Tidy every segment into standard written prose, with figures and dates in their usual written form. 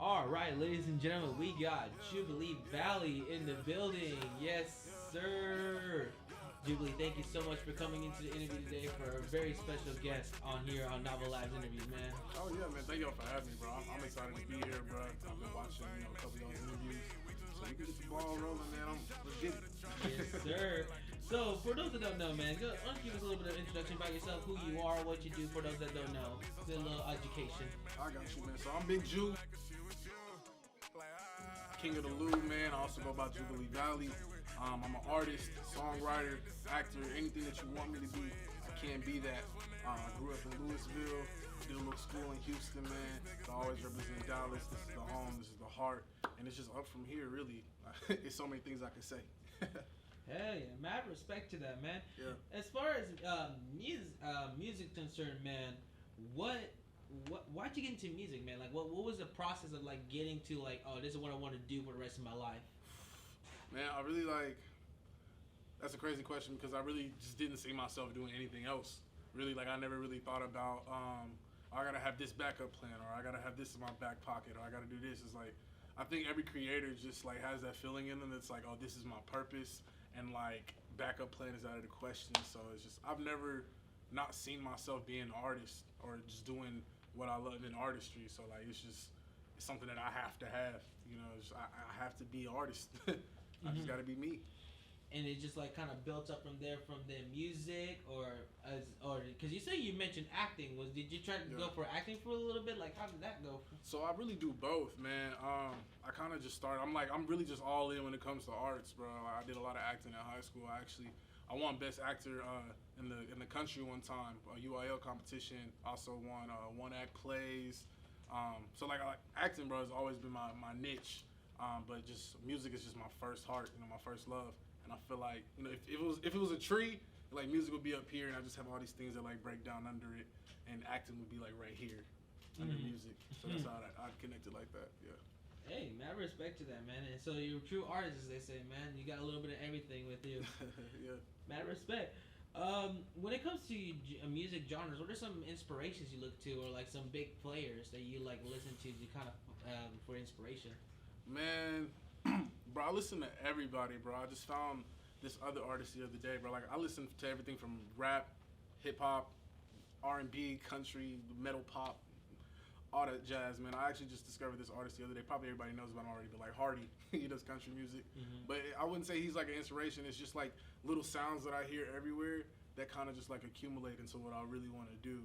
All right, ladies and gentlemen, we got Jubilee Valley in the building. Yes, sir. Jubilee, thank you so much for coming into the interview today for a very special guest on here on Novel Labs Interviews, man. Oh yeah, man. Thank y'all for having me, bro. I'm excited to be here, bro. I've been watching, a couple of y'all's interviews, so we can get the ball rolling, man. Let's get it. Yes, sir. So, for those that don't know, man, why don't you give us a little bit of introduction about yourself, who you are, what you do, for those that don't know. Just a little education. I got you, man. So I'm Big Ju, King of the Lou, man. I also go by Jubilee Valley. I'm an artist, songwriter, actor, anything that you want me to be. I can be that. I grew up in Louisville, did a little school in Houston, man. So I always represent Dallas. This is the home, this is the heart, and it's just up from here, really. It's so many things I could say. Hell yeah, mad respect to that, man. Yeah. As far as music concerned, man, why'd you get into music, man? Like, what was the process of like getting to like, oh, this is what I want to do for the rest of my life? Man, I really that's a crazy question because I really just didn't see myself doing anything else. Really, I never really thought about, I gotta have this backup plan, or I gotta have this in my back pocket, or I gotta do this. It's like, I think every creator just has that feeling in them that's like, oh, this is my purpose, and backup plan is out of the question. So it's just, I've never not seen myself being an artist or just doing what I love in artistry. So it's something that I have to have. I have to be an artist. I just got to be me. And it just kind of built up from there, from the music, or because you mentioned acting. Did you try to go for acting for a little bit? Like, how did that go? So I really do both, man. I kind of just started. I'm really just all in when it comes to arts, bro. I did a lot of acting in high school. I won Best Actor in the country one time, a UIL competition. Also won one act plays. So acting, bro, has always been my niche. But just music is just my first heart, my first love. And I feel like, if it was a tree, music would be up here, and I just have all these things that break down under it, and acting would be right here under music. So that's how I connected like that. Yeah. Hey, mad respect to that, man. And so you're a true artist, as they say, man. You got a little bit of everything with you. Yeah. Mad respect. When it comes to music genres, what are some inspirations you look to, or some big players that you listen to kind of for inspiration? Man, bro, I listen to everybody, bro. I just found this other artist the other day, bro. I listen to everything from rap, hip hop, R&B, country, metal pop, all that jazz, man. I actually just discovered this artist the other day. Probably everybody knows about him already, but Hardy, he does country music. Mm-hmm. But I wouldn't say he's an inspiration. It's just little sounds that I hear everywhere that kind of just accumulate into what I really want to do.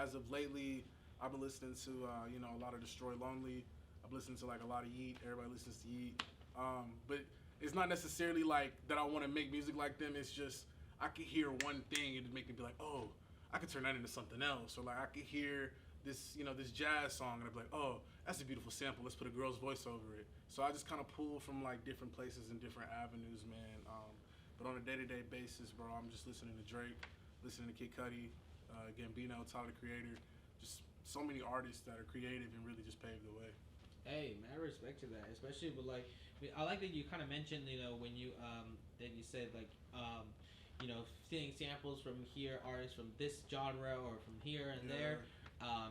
As of lately, I've been listening to a lot of Destroy Lonely. I've listened to a lot of Yeet. Everybody listens to Yeet. But it's not necessarily that I want to make music like them. It's just I could hear one thing and it'd make me be like, oh, I could turn that into something else. Or I could hear this, this jazz song and I'd be like, oh, that's a beautiful sample. Let's put a girl's voice over it. So I just kind of pull from different places and different avenues, man. But on a day-to-day basis, bro, I'm just listening to Drake, listening to Kid Cudi, Gambino, Tyler the Creator. Just so many artists that are creative and really just pave the way. Hey, man, I respect to that, especially with I like that you kind of mentioned, when you that you said seeing samples from here, artists from this genre or from here and there,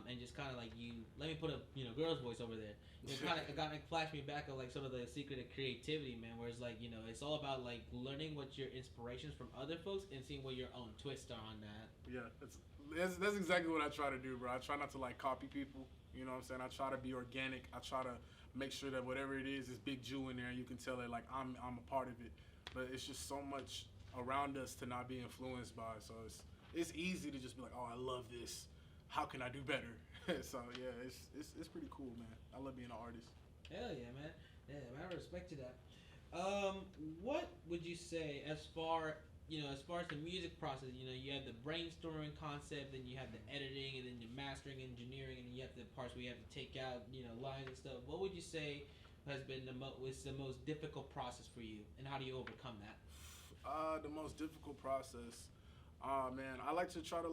and just kind of you let me put a girl's voice over there. It kind of flashed me back of some of the secret of creativity, man. Where it's it's all about learning what your inspirations from other folks and seeing what your own twists are on that. Yeah, that's exactly what I try to do, bro. I try not to copy people. You know what I'm saying? I try to be organic. I try to make sure that whatever it is Big Jew in there, and you can tell that I'm a part of it. But it's just so much around us to not be influenced by. So it's easy to just be like, oh, I love this. How can I do better? So yeah, it's pretty cool, man. I love being an artist. Hell yeah, man. Yeah, man, I respect to that. What would you say as far as the music process, you have the brainstorming concept, then you have the editing, and then the mastering, engineering, and you have the parts where you have to take out, lines and stuff. What would you say has been the most difficult process for you, and how do you overcome that? The most difficult process, man, I like to try to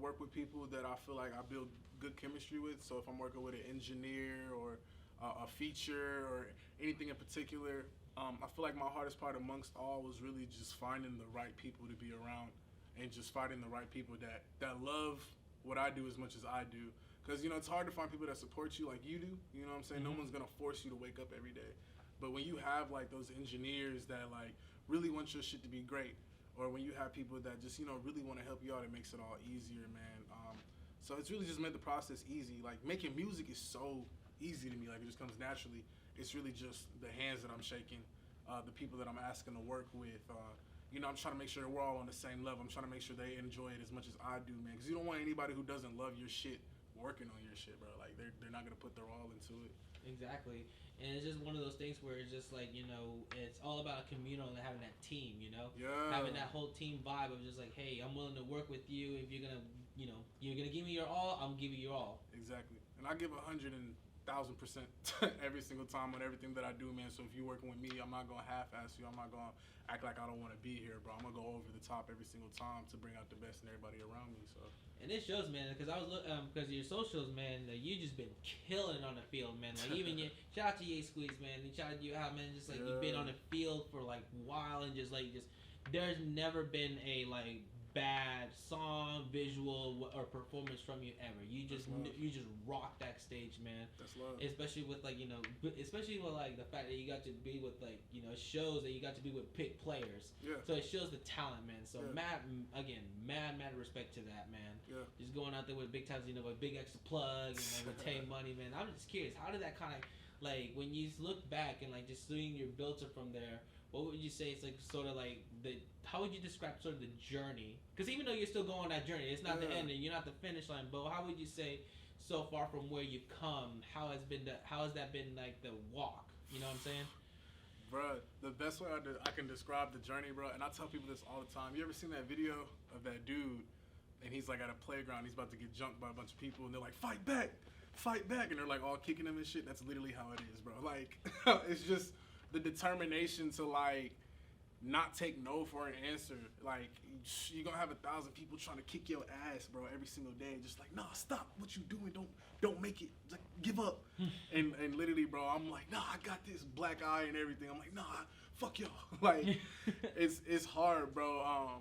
work with people that I feel I build good chemistry with. So if I'm working with an engineer or a feature or anything in particular, I feel my hardest part amongst all was really just finding the right people to be around, and just finding the right people that love what I do as much as I do, Because, you know, it's hard to find people that support you like you do. You know what I'm saying? Mm-hmm. No one's going to force you to wake up every day. But when you have, like, those engineers that, like, really want your shit to be great, or when you have people that just, you know, really want to help you out, it makes it all easier, man. So it's really just made the process easy. Like, making music is so easy to me. Like, it just comes naturally. It's really just the hands that I'm shaking, the people that I'm asking to work with. You know, I'm trying to make sure that we're all on the same level. I'm trying to make sure they enjoy it as much as I do, man. Because you don't want anybody who doesn't love your shit working on your shit, bro. Like, they're not going to put their all into it. Exactly. And it's just one of those things where it's just like, you know, it's all about a communal and having that team, you know? Yeah. Having that whole team vibe of just like, hey, I'm willing to work with you. If you're going to, you know, you're going to give me your all, I'm giving you your all. Exactly. And I give 100,000% every single time on everything that I do, man. So if you're working with me, I'm not going to half-ass you. I'm not going to act like I don't want to be here, bro. I'm going to go over the top every single time to bring out the best in everybody around me, so. And it shows, man, because I was because your socials, man, you just been killing on the field, man. Like even shout out to Ye Squeeze, man. And shout out to you out, man. Just like you've been on the field for like a while, and just there's never been a like bad song, visual, or performance from you ever. You just rock that stage, man. That's love. Especially with like, you know, especially with like the fact that you got to be with like, you know, it shows that you got to be with pick players. Yeah. So it shows the talent, man. So Yeah. mad respect to that, man. Yeah. Just going out there with big times, you know, with Big Extra Plug and like with Tay Money, man. I'm just curious, how did that kind of like when you look back and like just seeing your builder from there? What would you say it's like sort of like how would you describe sort of the journey? Because even though you're still going on that journey, it's not the end and you're not the finish line, but how would you say so far from where you've come, how has that been like the walk? You know what I'm saying? Bruh, the best way I can describe the journey, bro, and I tell people this all the time. You ever seen that video of that dude and he's like at a playground, he's about to get jumped by a bunch of people and they're like, fight back, and they're like all kicking him and shit? That's literally how it is, bro. Like, it's just the determination to like not take no for an answer. Like, you're gonna have 1,000 people trying to kick your ass, bro, every single day. Just like, nah, stop what you doing. Don't make it. Like, give up. and literally, bro, I'm like, nah, I got this, black eye and everything. I'm like, nah, fuck y'all. Like, it's hard, bro.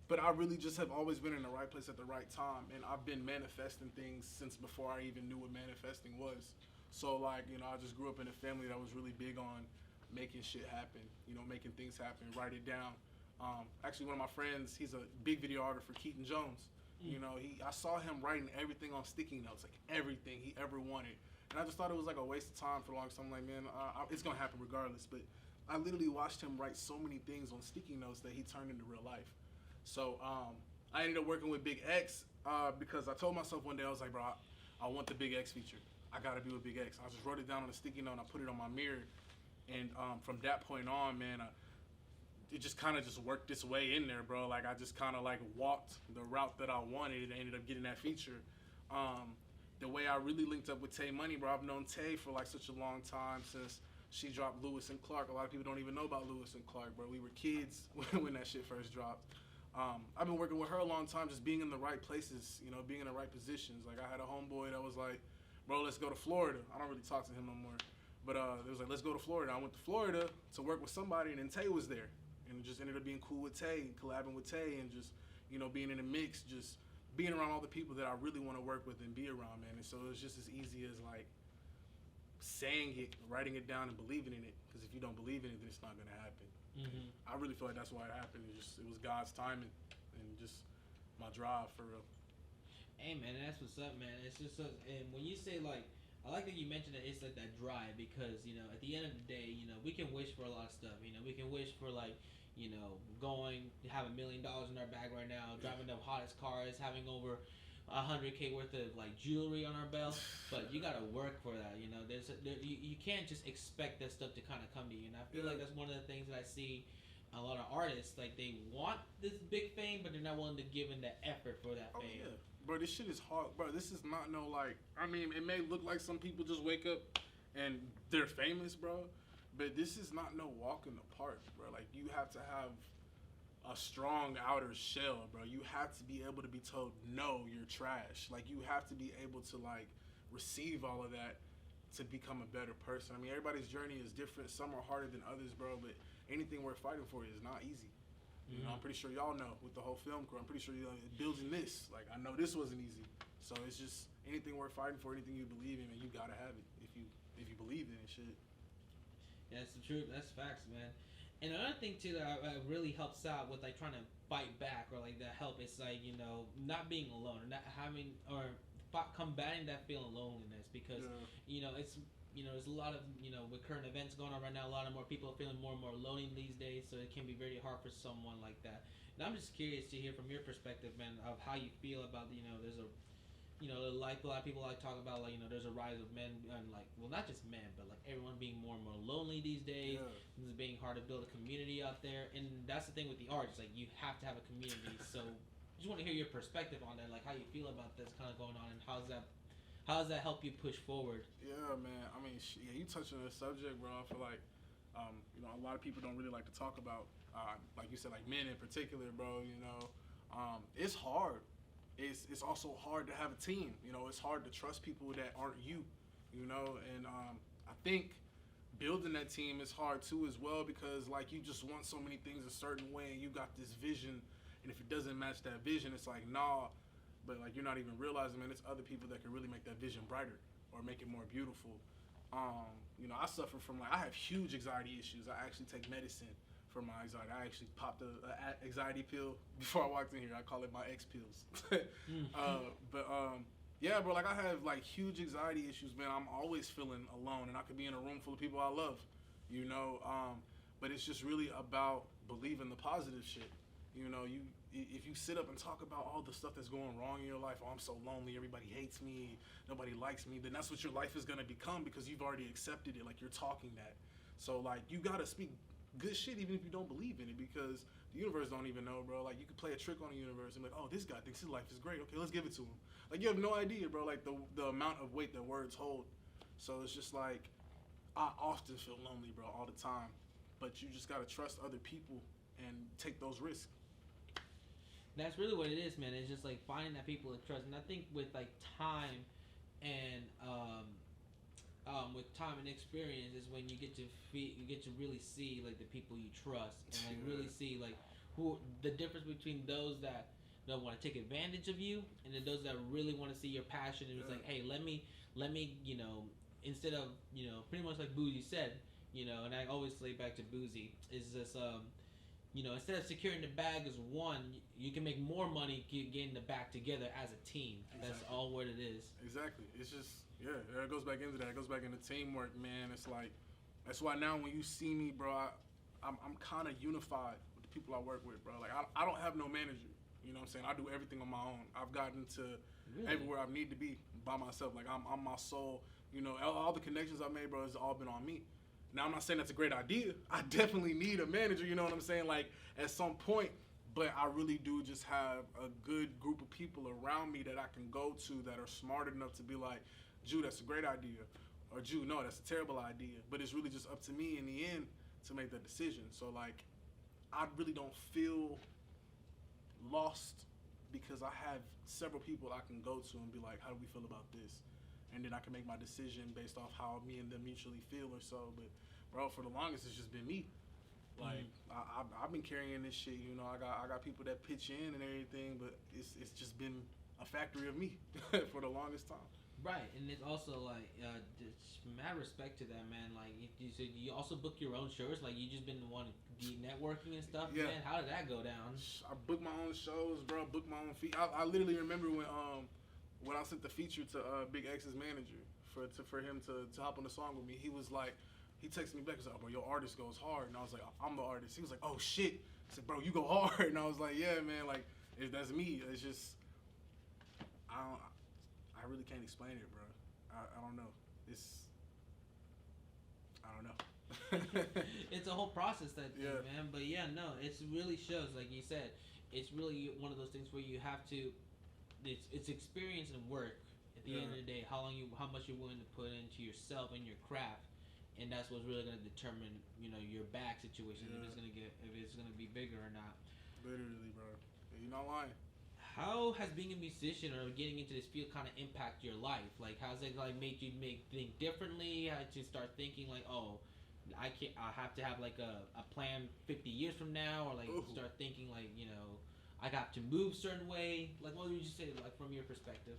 But I really just have always been in the right place at the right time, and I've been manifesting things since before I even knew what manifesting was. So like, you know, I just grew up in a family that was really big on making shit happen, you know, making things happen, write it down. Actually, one of my friends, he's a big videographer, Keaton Jones. You know, I saw him writing everything on sticky notes, like everything he ever wanted. And I just thought it was like a waste of time for long. So I'm like, man, it's gonna happen regardless. But I literally watched him write so many things on sticky notes that he turned into real life. So I ended up working with Big X because I told myself one day, I was like, bro, I want the Big X feature. I gotta be with Big X. I just wrote it down on a sticky note and I put it on my mirror. And from that point on, man, it just kind of just worked its way in there, bro. Like, I just kind of, like, walked the route that I wanted and ended up getting that feature. The way I really linked up with Tay Money, bro, I've known Tay for, like, such a long time since she dropped Lewis and Clark. A lot of people don't even know about Lewis and Clark, bro. We were kids when that shit first dropped. I've been working with her a long time, just being in the right places, you know, being in the right positions. Like, I had a homeboy that was like, bro, let's go to Florida. I don't really talk to him no more. But it was like, let's go to Florida. I went to Florida to work with somebody, and then Tay was there. And it just ended up being cool with Tay, collabing with Tay, and just, you know, being in the mix, just being around all the people that I really want to work with and be around, man. And so it was just as easy as, like, saying it, writing it down, and believing in it. Because if you don't believe in it, then it's not going to happen. Mm-hmm. I really feel like that's why it happened. It was God's timing and just my drive, for real. Hey, man, that's what's up, man. It's just and when you say, like, I like that you mentioned that it's like that drive because, you know, at the end of the day, you know, we can wish for a lot of stuff. You know, we can wish for, like, you know, have $1 million in our bag right now, driving the hottest cars, having over $100K worth of, like, jewelry on our belt. But you got to work for that, you know. You can't just expect that stuff to kind of come to you. And I feel like that's one of the things that I see a lot of artists, like, they want this big fame, but they're not willing to give in the effort for that fame. Yeah. Bro, this shit is hard. Bro, this is not no, like, I mean, it may look like some people just wake up and they're famous, bro, but this is not no walk in the park, bro. Like, you have to have a strong outer shell, bro. You have to be able to be told, no, you're trash. Like, you have to be able to, like, receive all of that to become a better person. I mean, everybody's journey is different. Some are harder than others, bro, but anything worth fighting for is not easy. You know, I'm pretty sure y'all know with the whole film crew. I'm pretty sure building this. Like, I know this wasn't easy. So it's just anything worth fighting for, anything you believe in, and you gotta have it if you believe in it. Shit. Yeah, that's the truth. That's facts, man. And another thing too that really helps out with like trying to fight back or like that help is like not being alone or not having or combating that feeling of loneliness because it's there's a lot of with current events going on right now, a lot of more people are feeling more and more lonely these days, so it can be very hard for someone like that. And I'm just curious to hear from your perspective, man, of how you feel about there's a like a lot of people like talk about like there's a rise of men and like well not just men but like everyone being more and more lonely these days. It's being hard to build a community out there, and that's the thing with the arts. Like you have to have a community. So just want to hear your perspective on that, like how you feel about this kind of going on, and how does that help you push forward? Yeah, man. I mean, you touched on the subject, bro. I feel like a lot of people don't really like to talk about like you said, like men in particular, bro. It's hard. It's also hard to have a team. It's hard to trust people that aren't you. And I think building that team is hard too as well because like you just want so many things a certain way and you got this vision, and if it doesn't match that vision, it's like nah. But like you're not even realizing, man, it's other people that can really make that vision brighter or make it more beautiful. I suffer from I have huge anxiety issues. I actually take medicine for my anxiety. I actually popped a anxiety pill before I walked in here. I call it my X pills. Yeah, bro. Like I have like huge anxiety issues, man. I'm always feeling alone, and I could be in a room full of people I love, But it's just really about believing the positive shit. If you sit up and talk about all the stuff that's going wrong in your life, oh, I'm so lonely, everybody hates me, nobody likes me, then that's what your life is gonna become because you've already accepted it. Like you're talking that. So like you gotta speak good shit even if you don't believe in it because the universe don't even know, bro. Like you could play a trick on the universe and be like, oh, this guy thinks his life is great. Okay, let's give it to him. Like you have no idea, bro. Like the amount of weight that words hold. So it's just like I often feel lonely, bro, all the time. But you just gotta trust other people and take those risks. That's really what it is, man. It's just like finding that people to trust, and I think with like time and with time and experience is when you get to really see like the people you trust and like really see like who the difference between those that don't want to take advantage of you and then those that really want to see your passion and it's like, hey, let me instead of pretty much like Boozy said, and I always lay back to Boozy is this instead of securing the bag as one, you can make more money getting the bag together as a team. Exactly. That's all what it is. Exactly. It's just, it goes back into that. It goes back into teamwork, man. It's like, that's why now when you see me, bro, I'm kind of unified with the people I work with, bro. Like, I don't have no manager. You know what I'm saying? I do everything on my own. I've gotten to everywhere I need to be by myself. Like, I'm my soul. All the connections I made, bro, has all been on me. Now, I'm not saying that's a great idea. I definitely need a manager, you know what I'm saying? Like, at some point, but I really do just have a good group of people around me that I can go to that are smart enough to be like, Ju, that's a great idea. Or, Ju, no, that's a terrible idea. But it's really just up to me in the end to make that decision. So, like, I really don't feel lost because I have several people I can go to and be like, how do we feel about this? And then I can make my decision based off how me and them mutually feel or so. But, bro, for the longest, it's just been me. Like, I've been carrying this shit, I got people that pitch in and everything, but it's just been a factory of me for the longest time. Right, and it's also like, mad respect to that, man. Like, you said you also book your own shows. Like, you just been the one networking and stuff. Yeah. Man, how did that go down? I book my own shows, bro. Book my own feet. I literally remember when I sent the feature to Big X's manager for him to hop on the song with me. He was like, he texted me back. He was like, oh, bro, your artist goes hard. And I was like, I'm the artist. He was like, oh shit. I said, bro, you go hard. And I was like, yeah, man. Like, that's me. It's just, I really can't explain it, bro. I don't know. I don't know. It's a whole process, that thing, man. But yeah, no, it really shows. Like you said, it's really one of those things where you have to. It's experience and work. At the end of the day, how much you're willing to put into yourself and your craft, and that's what's really gonna determine, your back situation if it's gonna be bigger or not. Literally, bro. You're not lying. How has being a musician or getting into this field kind of impact your life? Like, how's it like made you think differently? How did you start thinking like, oh, I have to have like a plan 50 years from now, or like Ooh. start thinking like I got to move certain way. Like what would you say like from your perspective?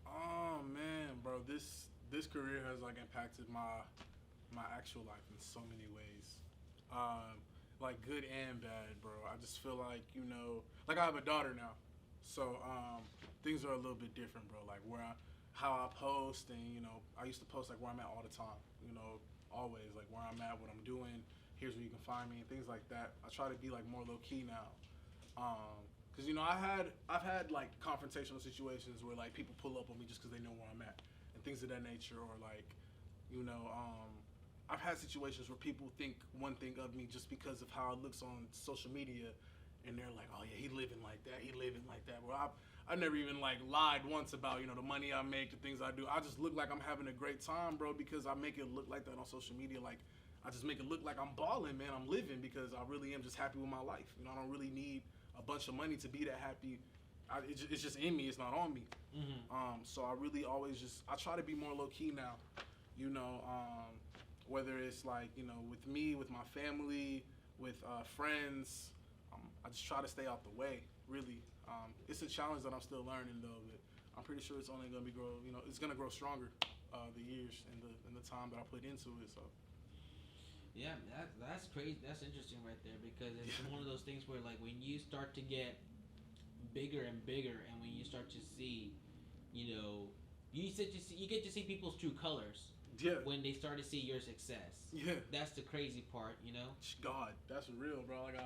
Oh man, bro, this career has like impacted my actual life in so many ways. Um, like good and bad, bro. I just feel like like I have a daughter now, so things are a little bit different, bro. Like how I post, and I used to post like where I'm at all the time. Always like where I'm at, what I'm doing. Here's where you can find me, and things like that. I try to be like more low key now. Because I've had like confrontational situations where like people pull up on me just because they know where I'm at and things of that nature, or like you know I've had situations where people think one thing of me just because of how it looks on social media, and they're like, oh yeah, he living like that, he living like that. Well, I never even like lied once about the money I make, the things I do. I just look like I'm having a great time, bro, because I make it look like that on social media. Like I just make it look like I'm balling, man. I'm living because I really am just happy with my life. I don't really need a bunch of money to be that happy. It's just in me. It's not on me. So I really always I try to be more low key now. Whether it's like with me, with my family, with friends, I just try to stay out the way. Really, it's a challenge that I'm still learning though. But I'm pretty sure it's only gonna be grow. It's gonna grow stronger the years and the time that I put into it. So. Yeah, that's crazy. That's interesting right there because it's one of those things where like when you start to get bigger and bigger, and when you start to see, you get to see people's true colors. Yeah. When they start to see your success. Yeah. That's the crazy part, God, that's real, bro. Like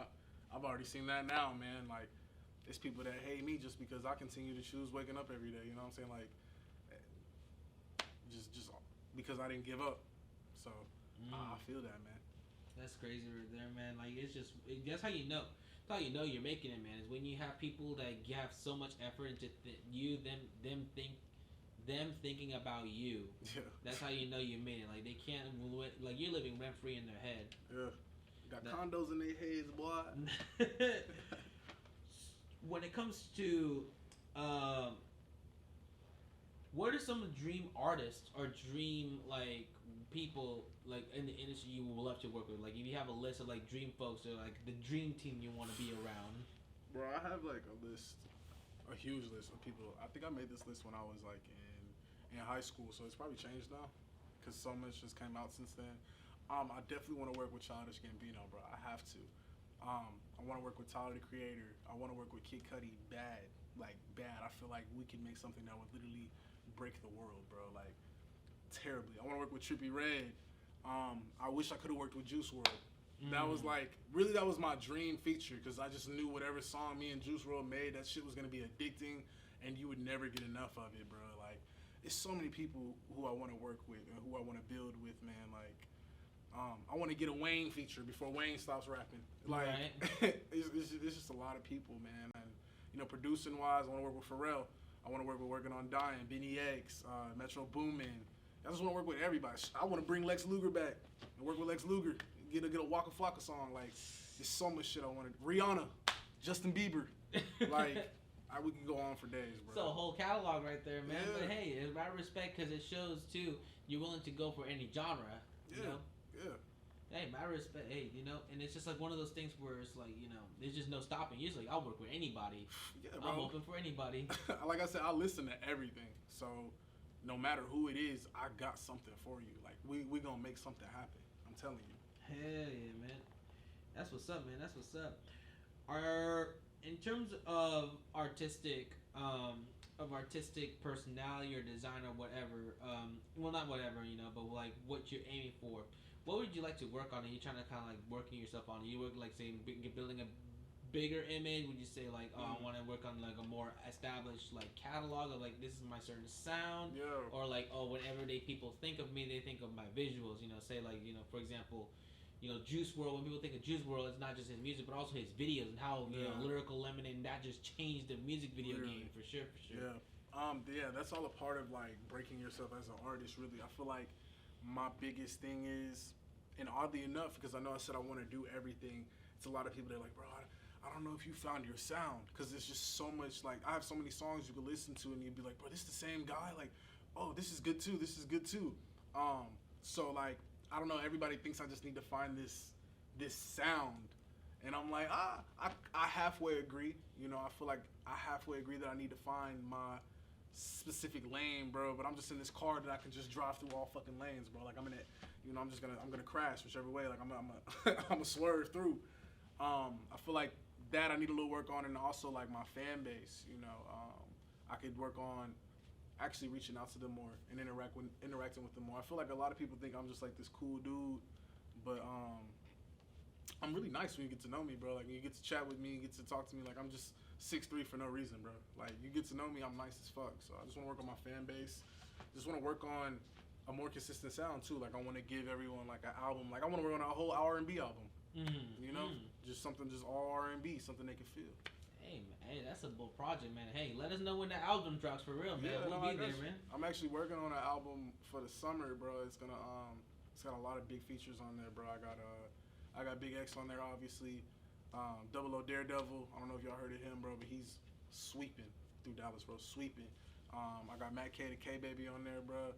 I've already seen that now, man. Like there's people that hate me just because I continue to choose waking up every day. You know what I'm saying? Like just because I didn't give up. So I feel that, man. That's crazy right there, man. Like that's how you know. That's how you know you're making it, man. Is when you have people that have so much effort into them thinking about you. Yeah. That's how you know you made it. Like they can't like you're living rent free in their head. Yeah. Got condos in their heads, boy. When it comes to what are some dream artists or dream like people like in the industry you would love to work with? Like if you have a list of like dream folks or like the dream team you want to be around. Bro, I have like a huge list of people. I think I made this list when I was like in high school, so it's probably changed now because so much just came out since then. I definitely want to work with Childish Gambino, bro. I have to. I want to work with Tyler the Creator. I want to work with Kid Cudi. Bad. I feel like we can make something that would literally break the world, bro. Like terribly. I want to work with Trippie Redd. I wish I could have worked with Juice WRLD. That was like that was my dream feature because I just knew whatever song me and Juice WRLD made, that shit was gonna be addicting, and you would never get enough of it, bro. Like it's so many people who I want to work with and who I want to build with, man. Like I want to get a Wayne feature before Wayne stops rapping. Like right. it's just a lot of people, man. And producing wise, I want to work with Pharrell. I want to working on Dying, Benny X, Metro Boomin. I just want to work with everybody. I want to bring Lex Luger back and work with Lex Luger. Get a Waka Flocka song. Like, there's so much shit I want to. Rihanna, Justin Bieber. Like, we can go on for days, bro. So a whole catalog right there, man. Yeah. But hey, it's my respect because it shows too you're willing to go for any genre. You know. Yeah. Hey, my respect. Hey, and it's just like one of those things where it's like there's just no stopping. You're just like I'll work with anybody. Yeah, bro. I'm open for anybody. Like I said, I listen to everything. So no matter who it is, I got something for you. Like we gonna make something happen. I'm telling you. Hell yeah, man. That's what's up, man. That's what's up. In terms of artistic personality or design or whatever, well not whatever, but like what you're aiming for. What would you like to work on? Are you trying to kind of like working yourself on? Are you work like say building a bigger image? Would you say like, I want to work on like a more established like catalog of like this is my certain sound, or like whenever people think of me, they think of my visuals. Say like for example, Juice WRLD. When people think of Juice WRLD, it's not just his music, but also his videos and how lyrical lemonade and that just changed the music video game for sure. Yeah, that's all a part of like breaking yourself as an artist. Really, I feel like my biggest thing is, and oddly enough, because I know I said I want to do everything, it's a lot of people that are like, bro, I don't know if you found your sound, because there's just so much, like, I have so many songs you could listen to, and you'd be like, bro, this is the same guy, like, oh, this is good too, So, like, I don't know. Everybody thinks I just need to find this sound, and I'm like, I halfway agree. You know, I feel like I halfway agree that I need to find my specific lane, bro. But I'm just in this car that I can just drive through all fucking lanes, bro. Like I'm in it, you know. I'm gonna crash whichever way. Like I'm a swerve through. I feel like that I need a little work on, and also like my fan base. You know, I could work on actually reaching out to them more and interacting with them more. I feel like a lot of people think I'm just like this cool dude, but I'm really nice when you get to know me, bro. Like, you get to chat with me, you get to talk to me. Like, I'm just 6'3" for no reason, bro. Like, you get to know me, I'm nice as fuck. So I just want to work on my fan base. Just want to work on a more consistent sound too. Like, I want to give everyone like an album. Like, I want to work on a whole R&B album. You know, just something just all R&B, something they can feel. Hey, man, hey, that's a bold project, man. Hey, let us know when the album drops for real, man. Yeah, We'll be there, man. I'm actually working on an album for the summer, bro. It's got a lot of big features on there, bro. I got Big X on there, obviously. Double O Daredevil. I don't know if y'all heard of him, bro, but he's sweeping through Dallas, bro. Sweeping. I got Matt K, the K Baby on there, bro.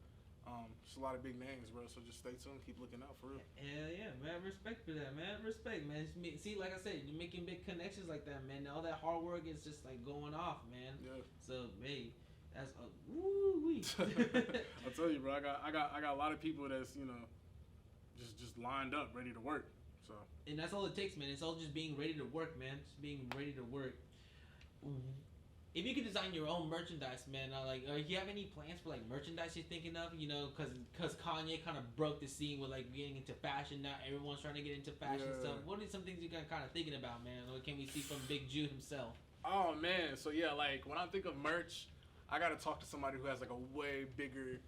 Just a lot of big names, bro. So just stay tuned. Keep looking out for real. Hell yeah, man. Respect for that, man. Respect, man. See, like I said, you're making big connections like that, man. All that hard work is just like going off, man. Yeah. So, hey, that's a woo-wee. I tell you, bro. I got a lot of people that's, you know, just lined up, ready to work. So. And that's all it takes, man. It's all just being ready to work, man. Just being ready to work. If you could design your own merchandise, man, do you have any plans for like merchandise you're thinking of? You know, because Kanye kind of broke the scene with like getting into fashion. Now everyone's trying to get into fashion stuff. What are some things you're kind of thinking about, man? What can we see from Big Jude himself? Oh man, so yeah, like when I think of merch, I gotta talk to somebody who has like a way bigger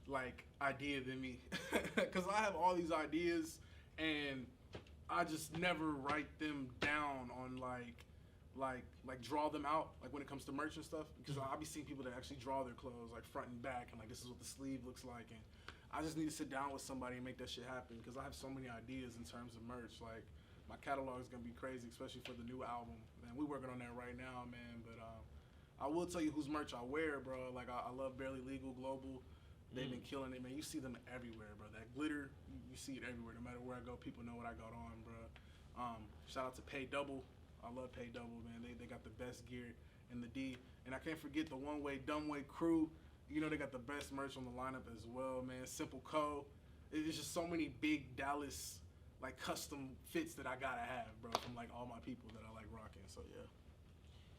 like idea than me, because I have all these ideas and I just never write them down on like draw them out, like when it comes to merch and stuff, because I'll be seeing people that actually draw their clothes like front and back and like this is what the sleeve looks like, and I just need to sit down with somebody and make that shit happen, because I have so many ideas in terms of merch. Like my catalog is gonna be crazy, especially for the new album, man. We're working on that right now, man. But I will tell you whose merch I wear, bro. Like I love Barely Legal Global. They've been killing it, man. You see them everywhere, bro. That glitter, you see it everywhere. No matter where I go, people know what I got on, bro. Shout out to Pay Double. I love Pay Double, man. They got the best gear in the D. And I can't forget the One Way Dumb Way crew. You know, they got the best merch on the lineup as well, man. Simple Co. It's just so many big Dallas, like, custom fits that I gotta have, bro, from, like, all my people that I like rocking. So, yeah.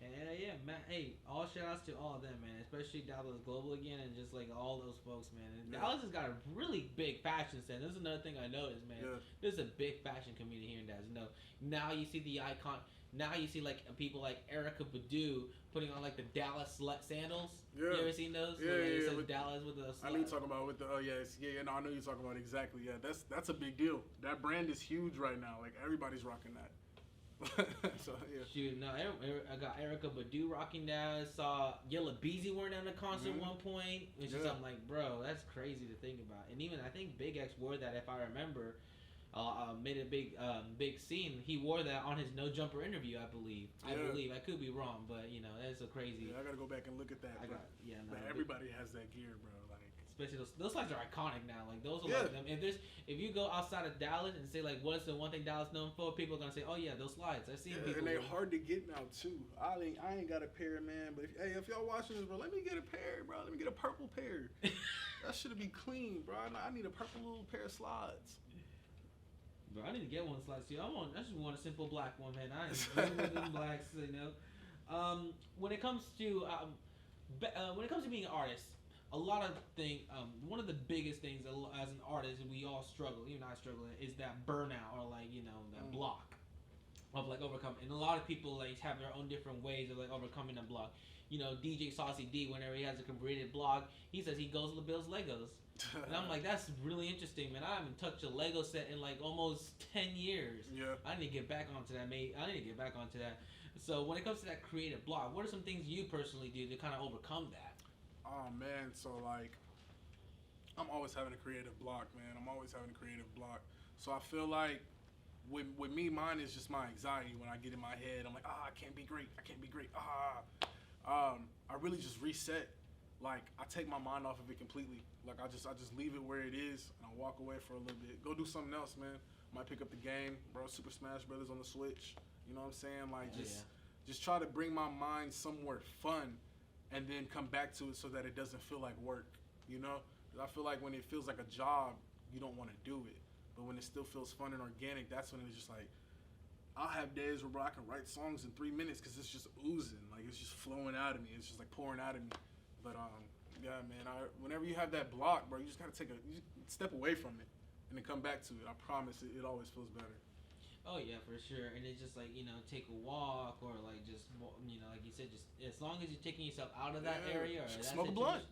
Hell yeah, man. Hey, all shout outs to all of them, man. Especially Dallas Global again, and just like all those folks, man. And Dallas has got a really big fashion scene. This is another thing I noticed, man. There's a big fashion community here in Dallas. You know, now you see the icon. Now you see like people like Erica Badu putting on like the Dallas slut sandals. Yeah. You ever seen those? Yeah, it says with Dallas with the slut. I know you're talking about with the no, I know you're talking about exactly. Yeah, that's a big deal. That brand is huge right now. Like everybody's rocking that. So yeah. Shoot, no, I got Erica Badu rocking that. I saw Yella Beezy wearing that in a concert at one point. It's just I'm like, bro, that's crazy to think about. And even I think Big X wore that, if I remember. Made a big scene. He wore that on his No Jumper interview, I believe. I could be wrong, but you know that's a crazy. Yeah, I gotta go back and look at that. But everybody has that gear, bro. Like especially those slides are iconic now. Like those are like them. If you go outside of Dallas and say like what's the one thing Dallas known for, people are gonna say, oh yeah, those slides. I've seen people. And they're hard to get now too. I ain't got a pair, man. But if y'all watching this, bro, let me get a pair, bro. Let me get a purple pair. That should be clean, bro. I need a purple little pair of slides. Bro, I need to get one slide. See, I just want a simple black one, man. I ain't with them blacks, you know. When it comes to being an artist, a lot of things. One of the biggest things as an artist, we all struggle. Even I struggle. Is that burnout or like that block of like overcoming. And a lot of people like have their own different ways of like overcoming a block. You know, DJ Saucy D, whenever he has a completed block, he says he goes to builds Legos. And I'm like, that's really interesting, man. I haven't touched a Lego set in like almost 10 years. Yeah. I need to get back onto that, mate. I need to get back onto that. So when it comes to that creative block, what are some things you personally do to kind of overcome that? Oh, man. So, like, I'm always having a creative block, man. I'm always having a creative block. So I feel like with me, mine is just my anxiety. When I get in my head, I'm like, I can't be great. I can't be great. I really just reset. like I take my mind off of it completely. Like I just leave it where it is and I walk away for a little bit. Go do something else, man. Might pick up the game, bro. Super Smash Brothers on the Switch. You know what I'm saying? Like Oh, just try to bring my mind somewhere fun, and then come back to it so that it doesn't feel like work. You know? 'Cause I feel like when it feels like a job, you don't want to do it. But when it still feels fun and organic, that's when it's just like I'll have days where, bro, I can write songs in 3 minutes because it's just oozing, like it's just flowing out of me. It's just like pouring out of me. But yeah, man. Whenever you have that block, bro, you just gotta you step away from it and then come back to it. I promise, it always feels better. Oh yeah, for sure. And it's just like take a walk or like just like you said, just as long as you're taking yourself out of that area or that smoke a blunt.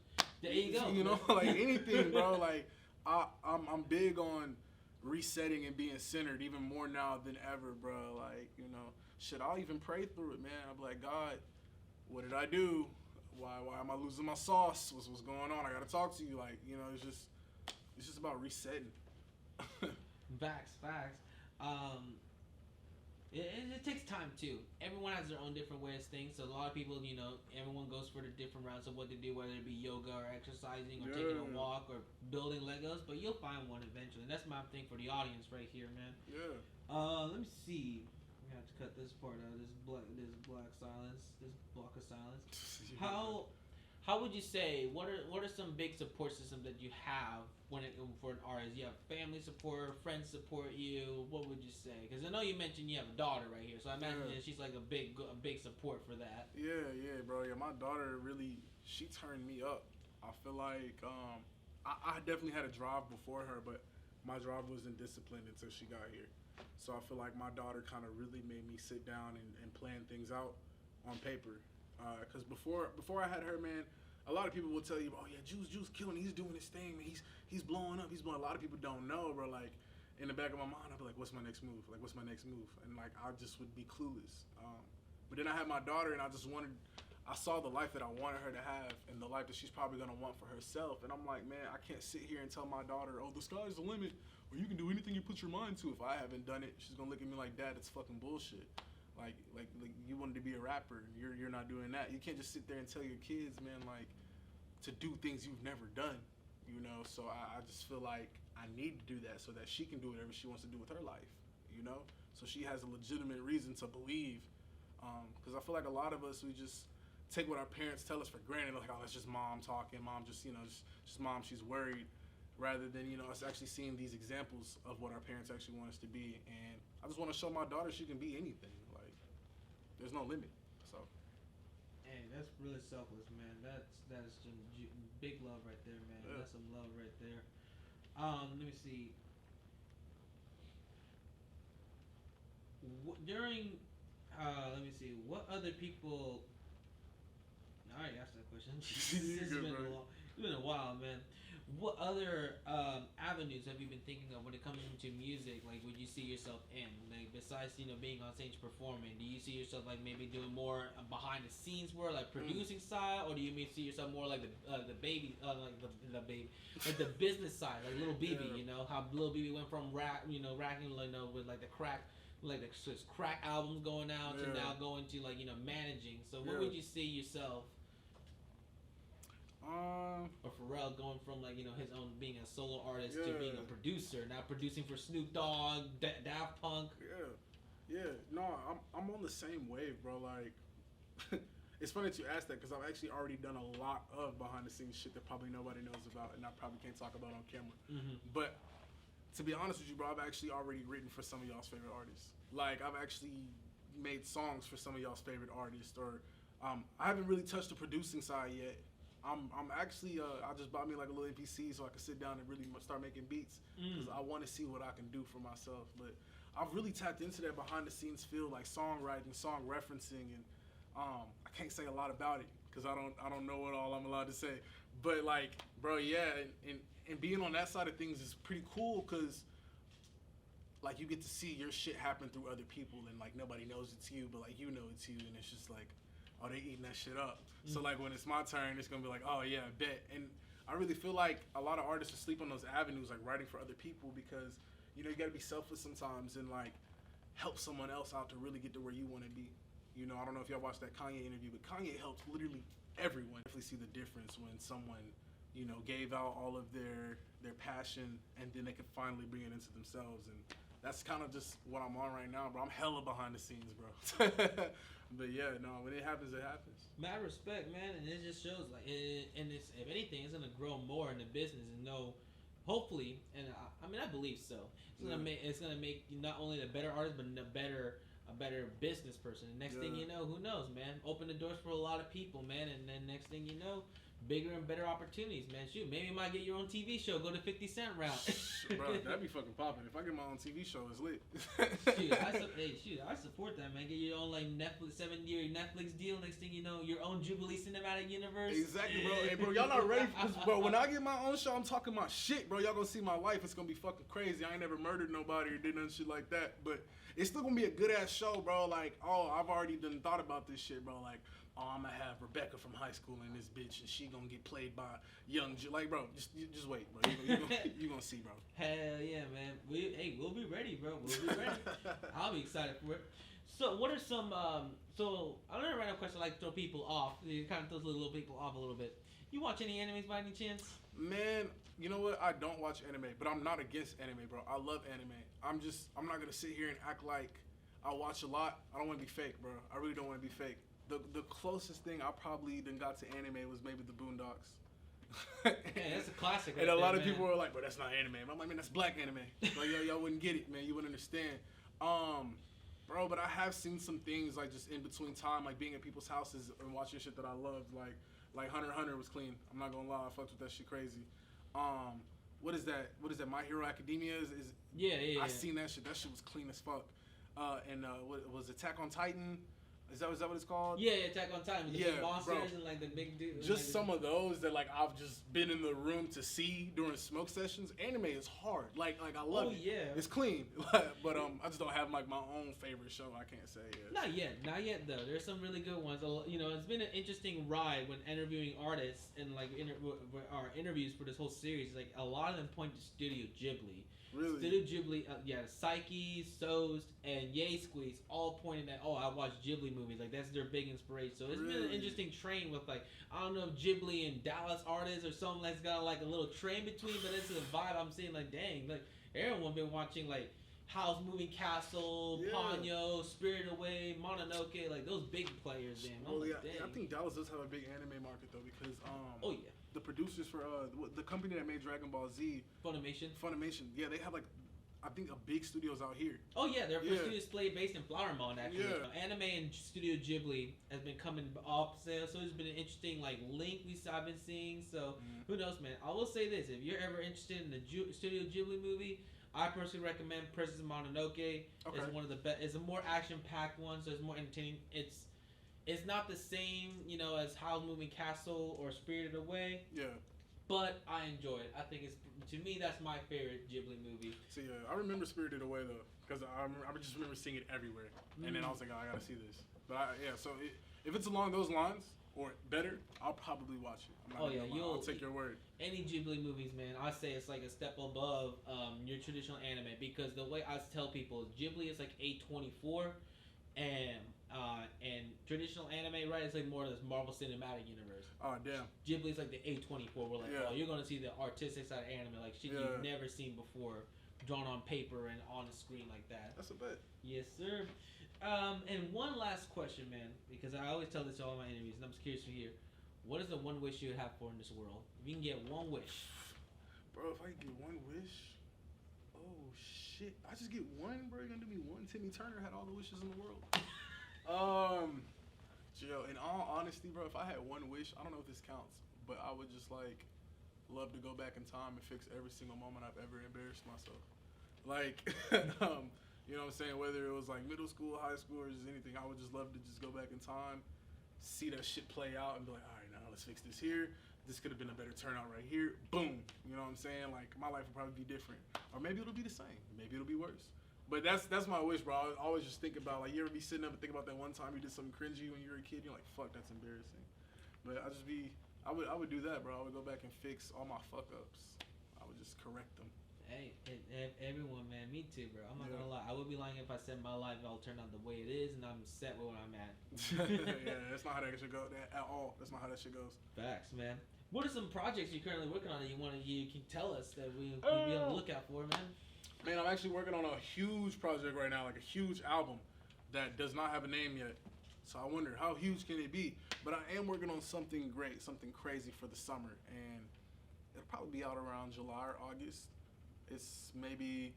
There you go. You know, like anything, bro. Like I'm big on resetting and being centered even more now than ever, bro. Like, shit, I'll even pray through it, man. I'll be like, God, what did I do? Why am I losing my sauce? What's going on? I gotta talk to you. Like, it's just about resetting. Facts. It takes time too. Everyone has their own different ways of things. So a lot of people, everyone goes for the different routes of what to do, whether it be yoga or exercising or taking a walk or building Legos. But you'll find one eventually. And that's my thing for the audience right here, man. Yeah. Let me see. We have to cut this part out. This block of silence. How would you say? What are some big support systems that you have for an artist? You have family support, friends support you. What would you say? Because I know you mentioned you have a daughter right here, so I imagine that she's like a big support for that. Yeah, bro. Yeah, my daughter really, she turned me up. I feel like I definitely had a drive before her, but my drive wasn't disciplined until she got here. So I feel like my daughter kind of really made me sit down and plan things out on paper. Because before I had her, man, a lot of people will tell you, oh yeah, Juice killing, he's doing his thing, man. He's blowing up, A lot of people don't know, bro. Like in the back of my mind, I'd be like, what's my next move? And like I just would be clueless. But then I had my daughter, and I saw the life that I wanted her to have, and the life that she's probably gonna want for herself. And I'm like, man, I can't sit here and tell my daughter, oh, the sky's the limit, or you can do anything you put your mind to. If I haven't done it, she's gonna look at me like, Dad, it's fucking bullshit. Like you wanted to be a rapper, and you're not doing that. You can't just sit there and tell your kids, man, like to do things you've never done. So I just feel like I need to do that so that she can do whatever she wants to do with her life. So she has a legitimate reason to believe. Because I feel like a lot of us, we just take what our parents tell us for granted. Like, oh, that's just mom talking. Mom just mom, she's worried. Rather than, us actually seeing these examples of what our parents actually want us to be. And I just want to show my daughter she can be anything. Like, there's no limit. So. Hey, that's really selfless, man. That's some big love right there, man. Yeah. That's some love right there. Let me see. Let me see. What other people? I already asked that question. It's been a while, man. What other avenues have you been thinking of when it comes into music? Like, would you see yourself in? Like, besides being on stage performing, do you see yourself like maybe doing more behind the scenes work, like producing side, or do you maybe see yourself more like the baby, like the business side, like Little BB? Yeah. How Little BB went from racking, with like the crack. Like the crack albums going out to now going to managing. So what would you see yourself? Or Pharrell going from his own being a solo artist to being a producer, now producing for Snoop Dogg, Daft Punk. Yeah. No, I'm on the same wave, bro. Like, it's funny that you asked that because I've actually already done a lot of behind the scenes shit that probably nobody knows about, and I probably can't talk about on camera. Mm-hmm. But to be honest with you, bro, I've actually already written for some of y'all's favorite artists. Like, I've actually made songs for some of y'all's favorite artists, or I haven't really touched the producing side yet. I'm actually I just bought me like a little MPC so I can sit down and really start making beats because I want to see what I can do for myself. But I've really tapped into that behind the scenes field, like songwriting, song referencing, and I can't say a lot about it because I don't know what all I'm allowed to say. But like, bro, yeah, and being on that side of things is pretty cool because like you get to see your shit happen through other people, and like nobody knows it's you, but like you know it's you, and it's just like, oh, they eating that shit up. So like when it's my turn, it's gonna be like, oh yeah, bet. And I really feel like a lot of artists are sleep on those avenues, like writing for other people, because you gotta be selfless sometimes and like help someone else out to really get to where you want to be. I don't know if y'all watched that Kanye interview, but Kanye helped literally everyone definitely see the difference when someone, you know, gave out all of their passion and then they could finally bring it into themselves. And that's kind of just what I'm on right now, bro. I'm hella behind the scenes, bro. But yeah, no, when it happens, it happens. Mad respect, man, and it just shows like, and it's, if anything, it's gonna grow more in the business and know, hopefully, and I mean I believe so. It's gonna make you not only a better artist, but a better business person. And next thing you know, who knows, man? Open the doors for a lot of people, man, and then next thing you know, bigger and better opportunities, man. Shoot, maybe you might get your own TV show. Go to 50 Cent route. Bro, that'd be fucking popping. If I get my own TV show, it's lit. I support that, man. Get your own like Netflix 7-year Netflix deal. Next thing you know, your own Jubilee cinematic universe. Exactly, bro. Hey, bro, y'all not ready for this, bro. When I get my own show, I'm talking my shit, bro. Y'all gonna see my life. It's gonna be fucking crazy. I ain't never murdered nobody or did nothing shit like that, but it's still gonna be a good ass show, bro. Like, oh, I've already done thought about this shit, bro. Like, oh, I'm gonna have Rebecca from high school in this bitch, and she gonna get played by young, like, bro. Just wait, bro. You gonna see, bro. Hell yeah, man. We'll be ready, bro. We'll be ready. I'll be excited for it. So, what are some? So, another random question I like to throw people off. It kind of throws little people off a little bit. You watch any animes by any chance? Man, you know what? I don't watch anime, but I'm not against anime, bro. I love anime. I'm not gonna sit here and act like I watch a lot. I don't want to be fake, bro. I really don't want to be fake. The closest thing I probably then got to anime was maybe the Boondocks. Yeah, that's a classic. And a lot of people were like, "Bro, that's not anime." I'm like, "Man, that's black anime." Like, y'all wouldn't get it, man. You wouldn't understand. Bro, but I have seen some things like just in between time, like being at people's houses and watching shit that I loved, like Hunter x Hunter was clean. I'm not gonna lie, I fucked with that shit crazy. What is that? My Hero Academia is yeah. I seen that shit. That shit was clean as fuck. And what was Attack on Titan? Is that what it's called? Yeah, Attack on Titan. The big monsters, bro, and like the big dude. Just some of those that like I've just been in the room to see during smoke sessions. Anime is hard. Like I love it. Yeah. It's clean. But I just don't have like my own favorite show. I can't say yet. Not yet though. There's some really good ones. You know, it's been an interesting ride when interviewing artists and like our interviews for this whole series. Like a lot of them point to Studio Ghibli. Really? Studio Ghibli, Psyche, Sozed, and Yay Squeeze all pointing at, I watch Ghibli movies. Like, that's their big inspiration. So it's been an interesting train with, like, I don't know if Ghibli and Dallas artists or something that's got, like, a little train between, but it's a vibe I'm seeing, like, dang. Like, everyone been watching, like, Howl's Moving Castle, Ponyo, Spirited Away, Mononoke, like, those big players, man. I think Dallas does have a big anime market, though, because, the producers for the company that made Dragon Ball Z, Funimation, yeah, they have like I think a big studios out here. Oh yeah, their first studio is based in Flowermont actually. Yeah. Anime and Studio Ghibli has been coming off sale, so it's been an interesting like link I've been seeing. So who knows, man? I will say this: if you're ever interested in the Studio Ghibli movie, I personally recommend Princess Mononoke. It's one of the best. It's a more action-packed one, so it's more entertaining. It's not the same, you know, as Howl's Moving Castle or Spirited Away. Yeah. But I enjoy it. I think to me, that's my favorite Ghibli movie. See, I remember Spirited Away, though, because I just remember seeing it everywhere. And then I was like, I gotta see this. But, if it's along those lines, or better, I'll probably watch it. I'll take your word. Any Ghibli movies, man, I say it's like a step above your traditional anime, because the way I tell people is Ghibli is like A24, and traditional anime, right? It's like more of this Marvel Cinematic Universe. Oh damn. Ghibli is like the A24. We're like, you're gonna see the artistic side of anime, like shit you've never seen before, drawn on paper and on a screen like that. That's a bet. Yes, sir. And one last question, man, because I always tell this to all my interviews, and I'm just curious to hear, what is the one wish you would have for in this world? If you can get one wish. Bro, if I can get one wish, oh shit, I just get one, bro. You're gonna do me one. Timmy Turner had all the wishes in the world. Joe, in all honesty, bro, if I had one wish, I don't know if this counts, but I would just like love to go back in time and fix every single moment I've ever embarrassed myself. Like, you know what I'm saying? Whether it was like middle school, high school, or just anything, I would just love to just go back in time, see that shit play out, and be like, all right, now let's fix this here. This could have been a better turnout right here. Boom. You know what I'm saying? Like, my life would probably be different. Or maybe it'll be the same. Maybe it'll be worse. But that's my wish, bro. I always just think about, like, you ever be sitting up and think about that one time you did something cringy when you were a kid? You're like, fuck, that's embarrassing. But I would do that, bro. I would go back and fix all my fuck ups. I would just correct them Hey, everyone, man, me too, bro. I'm not Yeah. gonna lie. I would be lying if I said my life all turned out the way it is, and I'm set with where I'm at. Yeah, that's not how that should go at all. That's not how that shit goes. Facts, man. What are some projects you're currently working on that you can tell us that we can be on the lookout for, man? Man, I'm actually working on a huge project right now, like a huge album that does not have a name yet. So I wonder how huge can it be? But I am working on something great, something crazy for the summer, and it'll probably be out around July or August. It's maybe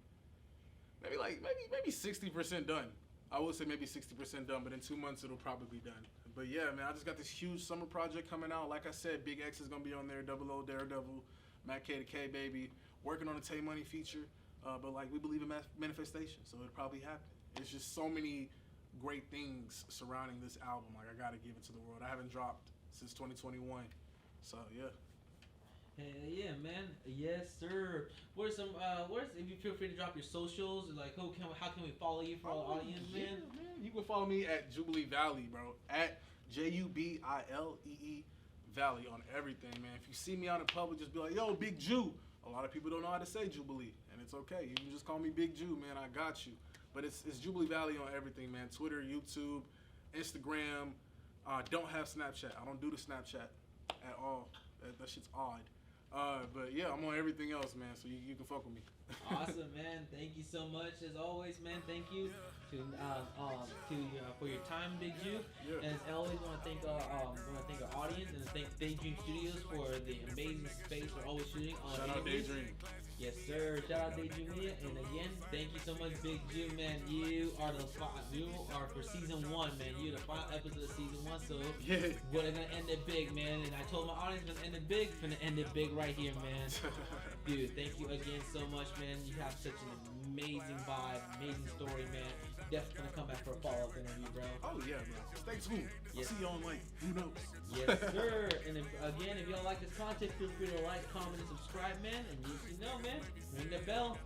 60% done. I would say maybe 60% done, but in 2 months it'll probably be done. But yeah, man, I just got this huge summer project coming out. Like I said, Big X is gonna be on there, Double O, Daredevil, Matt K to K, baby. Working on a Tay Money feature, but like we believe in manifestation, so it'll probably happen. It's just so many great things surrounding this album. Like I gotta give it to the world. I haven't dropped since 2021, so yeah. Hell yeah, man. Yes, sir. What are some? If you feel free to drop your socials, like how can we follow you for all the audience, yeah, man? You can follow me at Jubilee Valley, bro. At Jubilee Valley on everything, man. If you see me out in public, just be like, yo, Big Jew. A lot of people don't know how to say Jubilee, and it's okay. You can just call me Big Jew, man. I got you. But it's Jubilee Valley on everything, man. Twitter, YouTube, Instagram. Don't have Snapchat. I don't do the Snapchat at all. That shit's odd. But yeah, I'm on everything else, man. So you can fuck with me. Awesome, man. Thank you so much as always, man. Thank you for your time, Big Jew. Yeah. And as always, want to thank our audience and thank Daydream Studios for the amazing space we're always shooting on. Shout out Daydream. Yes, sir. Shout out Daydream Media. And again, thank you so much, Big Jew, man. You are for season 1, man. You're the final episode of season 1. So Yeah. we're gonna end it big, man. And I told my audience we're gonna end it big. We're gonna end it big right here, man. Dude, thank you again so much, man. You have such an amazing vibe, amazing story, man. Definitely gonna come back for a follow-up interview, bro. Oh yeah, bro. Stay tuned. Yes. See you on like who knows. Yes, sir. And if y'all like this content, feel free to like, comment, and subscribe, man. And you know, man, ring the bell.